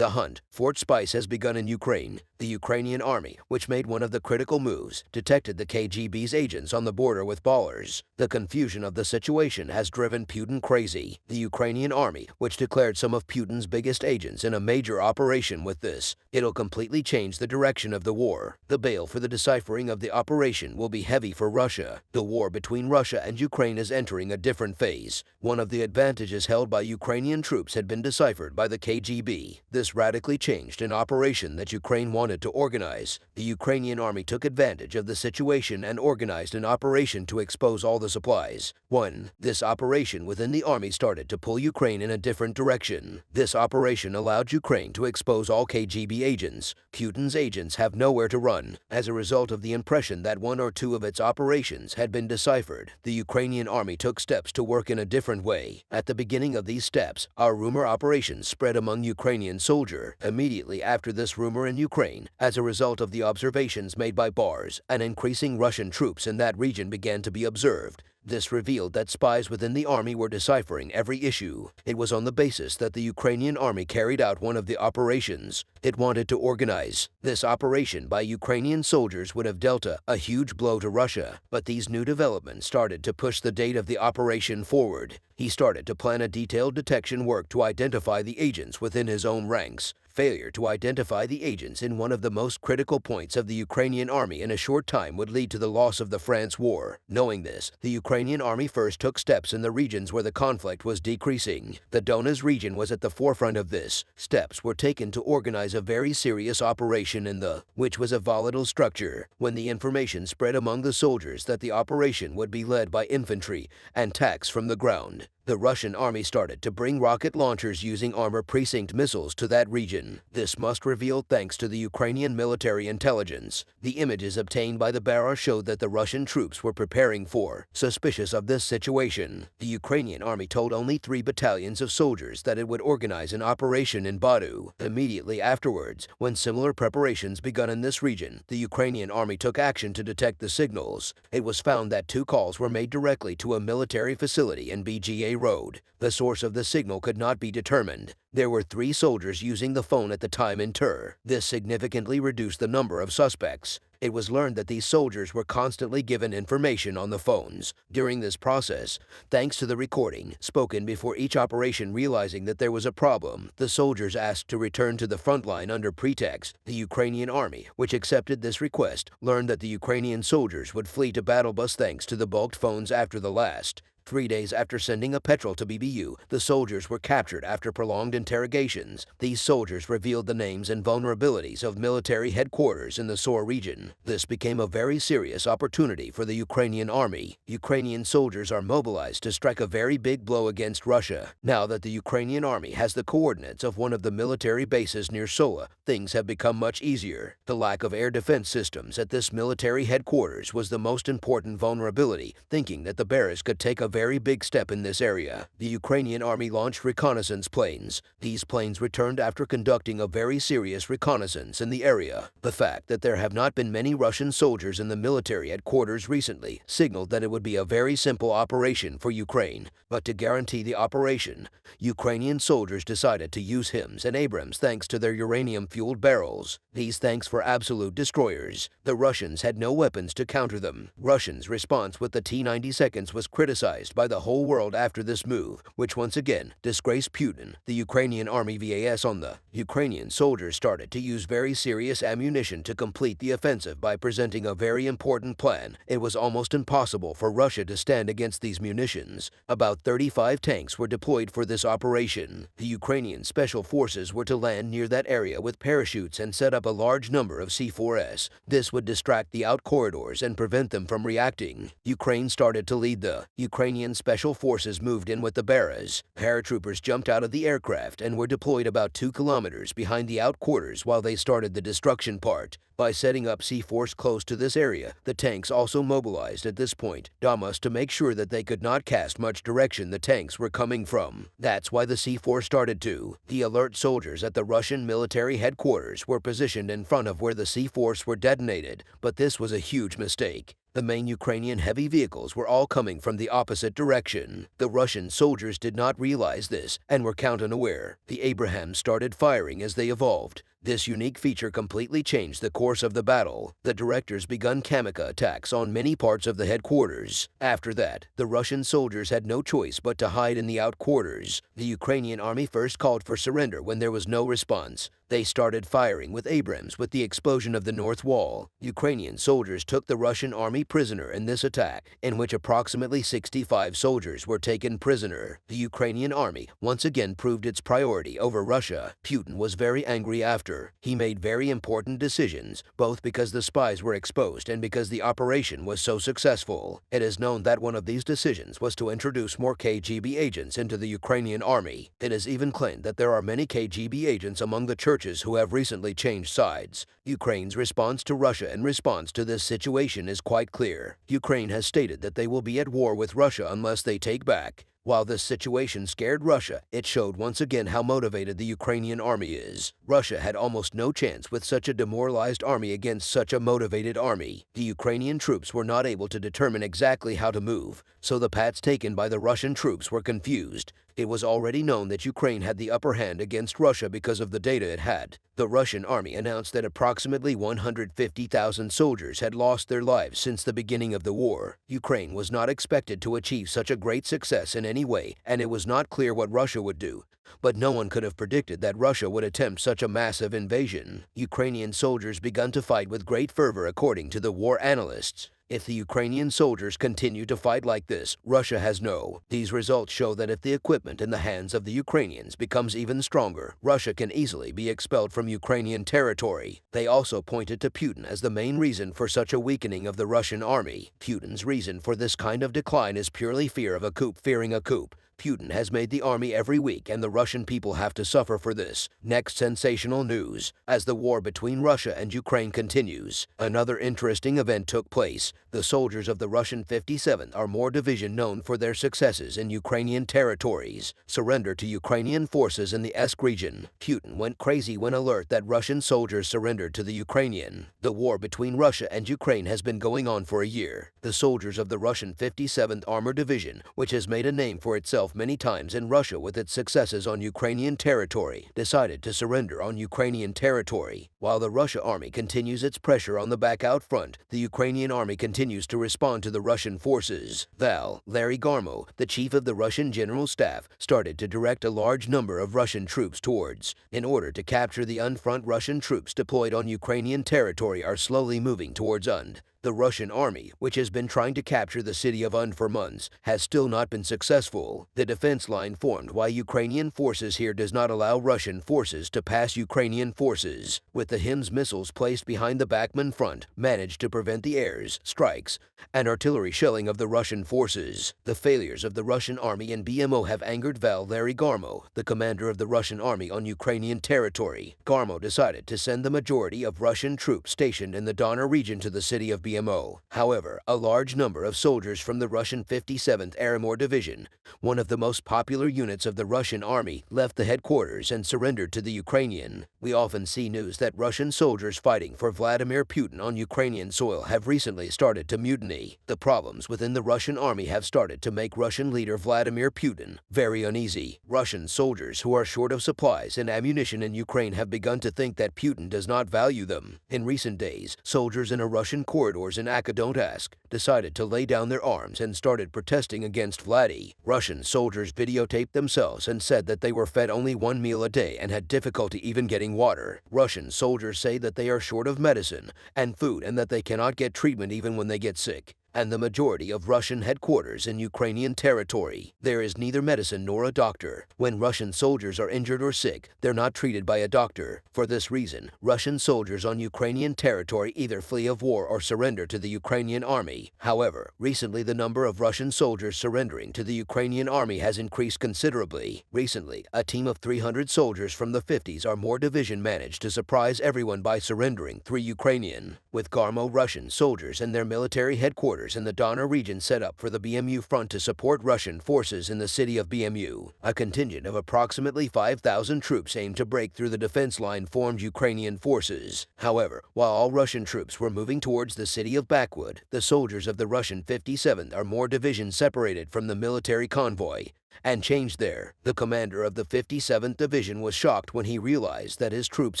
The hunt for Spies has begun in Ukraine. The Ukrainian army, which made one of the critical moves, detected the KGB's agents on the border with Belarus. The confusion of the situation has driven Putin crazy. The Ukrainian army, which declared some of Putin's biggest agents in a major operation with this, it'll completely change the direction of the war. The bail for the deciphering of the operation will be heavy for Russia. The war between Russia and Ukraine is entering a different phase. One of the advantages held by Ukrainian troops had been deciphered by the KGB. This radically changed an operation that Ukraine wanted to organize. The Ukrainian army took advantage of the situation and organized an operation to expose all the supplies. 1. This operation within the army started to pull Ukraine in a different direction. This operation allowed Ukraine to expose all KGB agents. Putin's agents have nowhere to run. As a result of the impression that one or two of its operations had been deciphered, the Ukrainian army took steps to work in a different way. At the beginning of these steps, our rumor operations spread among Ukrainian soldiers. Immediately after this rumor in Ukraine, as a result of the observations made by BARs, and increasing Russian troops in that region began to be observed. This revealed that spies within the army were deciphering every issue. It was on the basis that the Ukrainian army carried out one of the operations it wanted to organize. This operation by Ukrainian soldiers would have dealt a huge blow to Russia, but these new developments started to push the date of the operation forward. He started to plan a detailed detection work to identify the agents within his own ranks. Failure to identify the agents in one of the most critical points of the Ukrainian army in a short time would lead to the loss of the France war. Knowing this, the Ukrainian army first took steps in the regions where the conflict was decreasing. The Donetsk region was at the forefront of this. Steps were taken to organize a very serious operation in which was a volatile structure. When the information spread among the soldiers that the operation would be led by infantry and tanks from the ground, the Russian army started to bring rocket launchers using armor precinct missiles to that region. This must reveal thanks to the Ukrainian military intelligence. The images obtained by the Belarus showed that the Russian troops were preparing for. Suspicious of this situation, the Ukrainian army told only 3 battalions of soldiers that it would organize an operation in Badu. Immediately afterwards, when similar preparations begun in this region, the Ukrainian army took action to detect the signals. It was found that 2 calls were made directly to a military facility in BGA Road. The source of the signal could not be determined. There were 3 soldiers using the phone at the time in Tur. This significantly reduced the number of suspects. It was learned that these soldiers were constantly given information on the phones. During this process, thanks to the recording spoken before each operation, realizing that there was a problem, the soldiers asked to return to the front line under pretext. The Ukrainian army, which accepted this request, learned that the Ukrainian soldiers would flee to battle bus thanks to the bulked phones after the last. 3 days after sending a petrol to BBU, the soldiers were captured after prolonged interrogations. These soldiers revealed the names and vulnerabilities of military headquarters in the Sor region. This became a very serious opportunity for the Ukrainian army. Ukrainian soldiers are mobilized to strike a very big blow against Russia. Now that the Ukrainian army has the coordinates of one of the military bases near Sola, things have become much easier. The lack of air defense systems at this military headquarters was the most important vulnerability, thinking that the Belarus could take a very big step in this area. The Ukrainian army launched reconnaissance planes. These planes returned after conducting a very serious reconnaissance in the area. The fact that there have not been many Russian soldiers in the military headquarters recently signaled that it would be a very simple operation for Ukraine. But to guarantee the operation, Ukrainian soldiers decided to use HIMS and Abrams tanks to their uranium-fueled barrels. These tanks were absolute destroyers. The Russians had no weapons to counter them. Russians' response with the T-92s was criticized by the whole world after this move, which once again disgraced Putin. The Ukrainian army VAS on the Ukrainian soldiers started to use very serious ammunition to complete the offensive by presenting a very important plan. It was almost impossible for Russia to stand against these munitions. About 35 tanks were deployed for this operation. The Ukrainian special forces were to land near that area with parachutes and set up a large number of C-4S. This would distract the out corridors and prevent them from reacting. Ukraine started to lead. The Ukrainian special forces moved in with the Belarus. Paratroopers jumped out of the aircraft and were deployed about 2 kilometers behind the out quarters while they started the destruction part. By setting up C-Force close to this area, the tanks also mobilized at this point, Damas, to make sure that they could not cast much direction the tanks were coming from. That's why the C-Force started to. The alert soldiers at the Russian military headquarters were positioned in front of where the C-Force were detonated, but this was a huge mistake. The main Ukrainian heavy vehicles were all coming from the opposite direction. The Russian soldiers did not realize this and were counter-unaware. The Abrahams started firing as they evolved. This unique feature completely changed the course of the battle. The directors begun kamikaze attacks on many parts of the headquarters. After that, the Russian soldiers had no choice but to hide in the outquarters. The Ukrainian army first called for surrender when there was no response. They started firing with Abrams with the explosion of the North Wall. Ukrainian soldiers took the Russian army prisoner in this attack, in which approximately 65 soldiers were taken prisoner. The Ukrainian army once again proved its priority over Russia. Putin was very angry after. He made very important decisions, both because the spies were exposed and because the operation was so successful. It is known that one of these decisions was to introduce more KGB agents into the Ukrainian army. It is even claimed that there are many KGB agents among the churches who have recently changed sides. Ukraine's response to Russia in response to this situation is quite clear. Ukraine has stated that they will be at war with Russia unless they take back. While this situation scared Russia, it showed once again how motivated the Ukrainian army is. Russia had almost no chance with such a demoralized army against such a motivated army. The Ukrainian troops were not able to determine exactly how to move, so the paths taken by the Russian troops were confused. It was already known that Ukraine had the upper hand against Russia because of the data it had. The Russian army announced that approximately 150,000 soldiers had lost their lives since the beginning of the war. Ukraine was not expected to achieve such a great success in any way, and it was not clear what Russia would do. But no one could have predicted that Russia would attempt such a massive invasion. Ukrainian soldiers began to fight with great fervor according to the war analysts. If the Ukrainian soldiers continue to fight like this, Russia has no. These results show that if the equipment in the hands of the Ukrainians becomes even stronger, Russia can easily be expelled from Ukrainian territory. They also pointed to Putin as the main reason for such a weakening of the Russian army. Putin's reason for this kind of decline is purely fear of a coup. Fearing a coup, Putin has made the army every week, and the Russian people have to suffer for this. Next sensational news. As the war between Russia and Ukraine continues, another interesting event took place. The soldiers of the Russian 57th Armored Division, known for their successes in Ukrainian territories, surrendered to Ukrainian forces in the Esk region. Putin went crazy when alert that Russian soldiers surrendered to the Ukrainian. The war between Russia and Ukraine has been going on for a year. The soldiers of the Russian 57th Armored Division, which has made a name for itself many times in Russia with its successes on Ukrainian territory, decided to surrender on Ukrainian territory. While the Russia army continues its pressure on the back out front, the Ukrainian army continues to respond to the Russian forces. Larry Garmo, the chief of the Russian General Staff, started to direct a large number of Russian troops towards. In order to capture the front, Russian troops deployed on Ukrainian territory are slowly moving towards Und. The Russian army, which has been trying to capture the city of Und for months, has still not been successful. The defense line formed by Ukrainian forces here does not allow Russian forces to pass Ukrainian forces, with the HIMS missiles placed behind the Bakhmut front, managed to prevent the airs, strikes, and artillery shelling of the Russian forces. The failures of the Russian army in BMO have angered Valery Garmo, the commander of the Russian army on Ukrainian territory. Garmo decided to send the majority of Russian troops stationed in the Donner region to the city of BMO. However, a large number of soldiers from the Russian 57th Armored Division, one of the most popular units of the Russian army, left the headquarters and surrendered to the Ukrainian. We often see news that Russian soldiers fighting for Vladimir Putin on Ukrainian soil have recently started to mutiny. The problems within the Russian army have started to make Russian leader Vladimir Putin very uneasy. Russian soldiers who are short of supplies and ammunition in Ukraine have begun to think that Putin does not value them. In recent days, soldiers in a Russian corridors in Donetsk decided to lay down their arms and started protesting against Vladdy. Russian soldiers videotaped themselves and said that they were fed only one meal a day and had difficulty even getting water. Russian soldiers say that they are short of medicine and food and that they cannot get treatment even when they get sick. And the majority of Russian headquarters in Ukrainian territory, there is neither medicine nor a doctor. When Russian soldiers are injured or sick, they're not treated by a doctor. For this reason, Russian soldiers on Ukrainian territory either flee of war or surrender to the Ukrainian army. However, recently the number of Russian soldiers surrendering to the Ukrainian army has increased considerably. Recently, a team of 300 soldiers from the 50s Armored Division managed to surprise everyone by surrendering 3 Ukrainian, with Garmo Russian soldiers in their military headquarters headquarters in the Donner region set up for the BMU front to support Russian forces in the city of BMU. A contingent of approximately 5,000 troops aimed to break through the defense line formed Ukrainian forces. However, while all Russian troops were moving towards the city of Bakhmut, the soldiers of the Russian 57th Armored Division separated from the military convoy and changed there. The commander of the 57th Division was shocked when he realized that his troops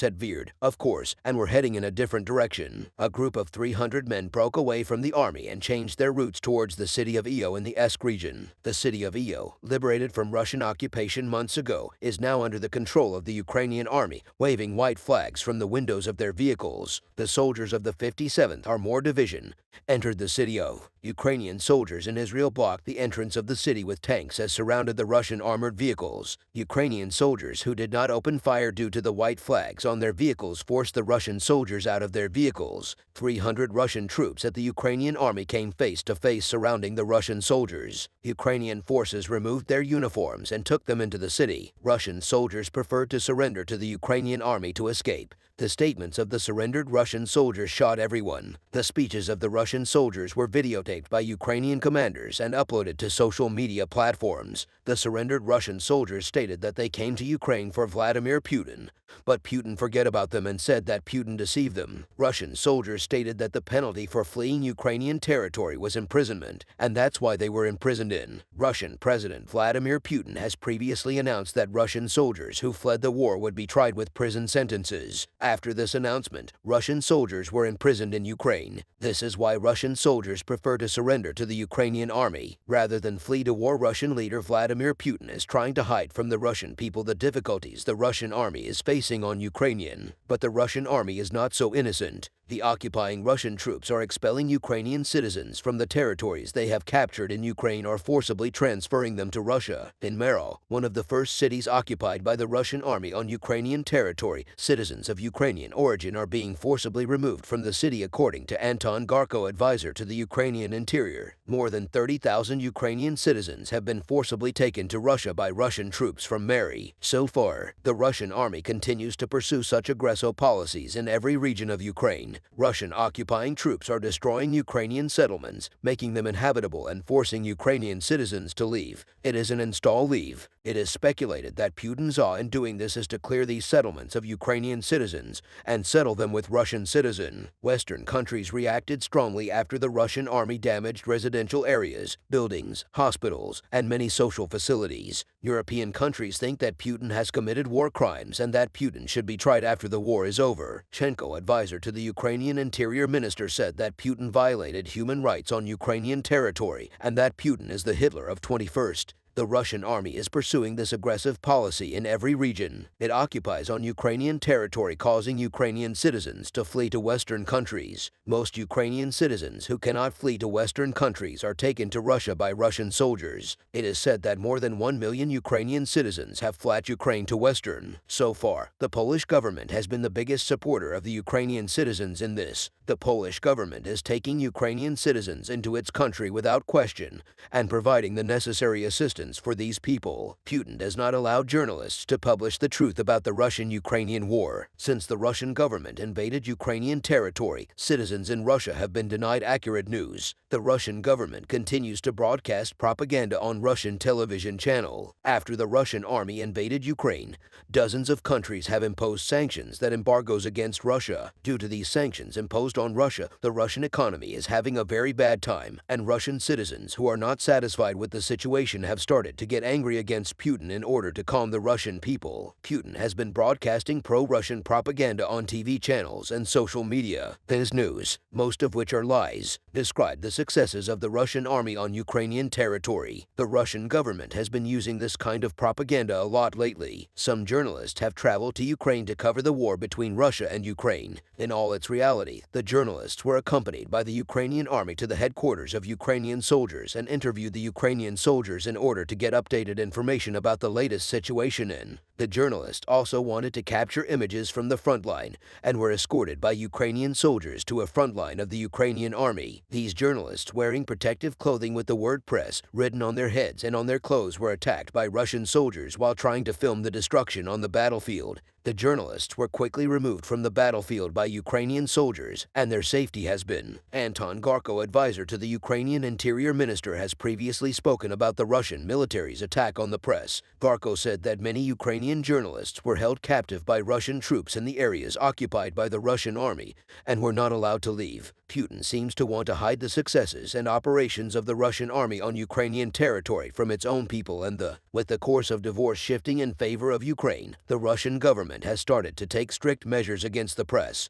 had veered, of course, and were heading in a different direction. A group of 300 men broke away from the army and changed their routes towards the city of Io in the Esk region. The city of Io, liberated from Russian occupation months ago, is now under the control of the Ukrainian army, waving white flags from the windows of their vehicles. The soldiers of the 57th Armored Division entered the city of. Ukrainian soldiers in Israel blocked the entrance of the city with tanks as surrounded the Russian armored vehicles. Ukrainian soldiers who did not open fire due to the white flags on their vehicles forced the Russian soldiers out of their vehicles. 300 Russian troops at the Ukrainian army came face to face surrounding the Russian soldiers. Ukrainian forces removed their uniforms and took them into the city. Russian soldiers preferred to surrender to the Ukrainian army to escape. The statements of the surrendered Russian soldiers shocked everyone. The speeches of the Russian soldiers were videotaped by Ukrainian commanders and uploaded to social media platforms. The surrendered Russian soldiers stated that they came to Ukraine for Vladimir Putin, but Putin forgot about them and said that Putin deceived them. Russian soldiers stated that the penalty for fleeing Ukrainian territory was imprisonment, and that's why they were imprisoned in. Russian President Vladimir Putin has previously announced that Russian soldiers who fled the war would be tried with prison sentences. After this announcement, Russian soldiers were imprisoned in Ukraine. This is why Russian soldiers prefer to surrender to the Ukrainian army rather than flee to war. Russian leader Vladimir Putin is trying to hide from the Russian people the difficulties the Russian army is facing on Ukrainian. But the Russian army is not so innocent. The occupying Russian troops are expelling Ukrainian citizens from the territories they have captured in Ukraine or forcibly transferring them to Russia. In Merov, one of the first cities occupied by the Russian army on Ukrainian territory, citizens of Ukrainian origin are being forcibly removed from the city according to Anton Garko, advisor to the Ukrainian Interior. More than 30,000 Ukrainian citizens have been forcibly taken to Russia by Russian troops from Mary. So far, the Russian army continues to pursue such aggressive policies in every region of Ukraine. Russian occupying troops are destroying Ukrainian settlements, making them inhabitable and forcing Ukrainian citizens to leave. It is an install leave. It is speculated that Putin's awe in doing this is to clear these settlements of Ukrainian citizens and settle them with Russian citizens. Western countries reacted strongly after the Russian army damaged residential areas, buildings, hospitals, and many social facilities. European countries think that Putin has committed war crimes and that Putin should be tried after the war is over. Chenko, advisor to the Ukrainian Interior Minister, said that Putin violated human rights on Ukrainian territory and that Putin is the Hitler of 21st. The Russian army is pursuing this aggressive policy in every region. It occupies on Ukrainian territory, causing Ukrainian citizens to flee to Western countries. Most Ukrainian citizens who cannot flee to Western countries are taken to Russia by Russian soldiers. It is said that more than 1 million Ukrainian citizens have fled Ukraine to Western. So far, the Polish government has been the biggest supporter of the Ukrainian citizens in this. The Polish government is taking Ukrainian citizens into its country without question and providing the necessary assistance for these people. Putin does not allow journalists to publish the truth about the Russian-Ukrainian war. Since the Russian government invaded Ukrainian territory, citizens in Russia have been denied accurate news. The Russian government continues to broadcast propaganda on Russian television channel. After the Russian army invaded Ukraine, dozens of countries have imposed sanctions that embargoes against Russia. Due to these sanctions imposed on Russia, the Russian economy is having a very bad time, and Russian citizens who are not satisfied with the situation have started to get angry against Putin in order to calm the Russian people. Putin has been broadcasting pro-Russian propaganda on TV channels and social media. His news, most of which are lies, describe the successes of the Russian army on Ukrainian territory. The Russian government has been using this kind of propaganda a lot lately. Some journalists have traveled to Ukraine to cover the war between Russia and Ukraine. In all its reality, the journalists were accompanied by the Ukrainian army to the headquarters of Ukrainian soldiers and interviewed the Ukrainian soldiers in order to get updated information about the latest situation in The journalists also wanted to capture images from the front line and were escorted by Ukrainian soldiers to a front line of the Ukrainian army. These journalists, wearing protective clothing with the word press written on their heads and on their clothes, were attacked by Russian soldiers while trying to film the destruction on the battlefield. The journalists were quickly removed from the battlefield by Ukrainian soldiers, and their safety has been. Anton Garko, advisor to the Ukrainian Interior Minister, has previously spoken about the Russian military's attack on the press. Garko said that many Ukrainian journalists were held captive by Russian troops in the areas occupied by the Russian army and were not allowed to leave. Putin seems to want to hide the successes and operations of the Russian army on Ukrainian territory from its own people, and with the course of divorce shifting in favor of Ukraine, the Russian government has started to take strict measures against the press.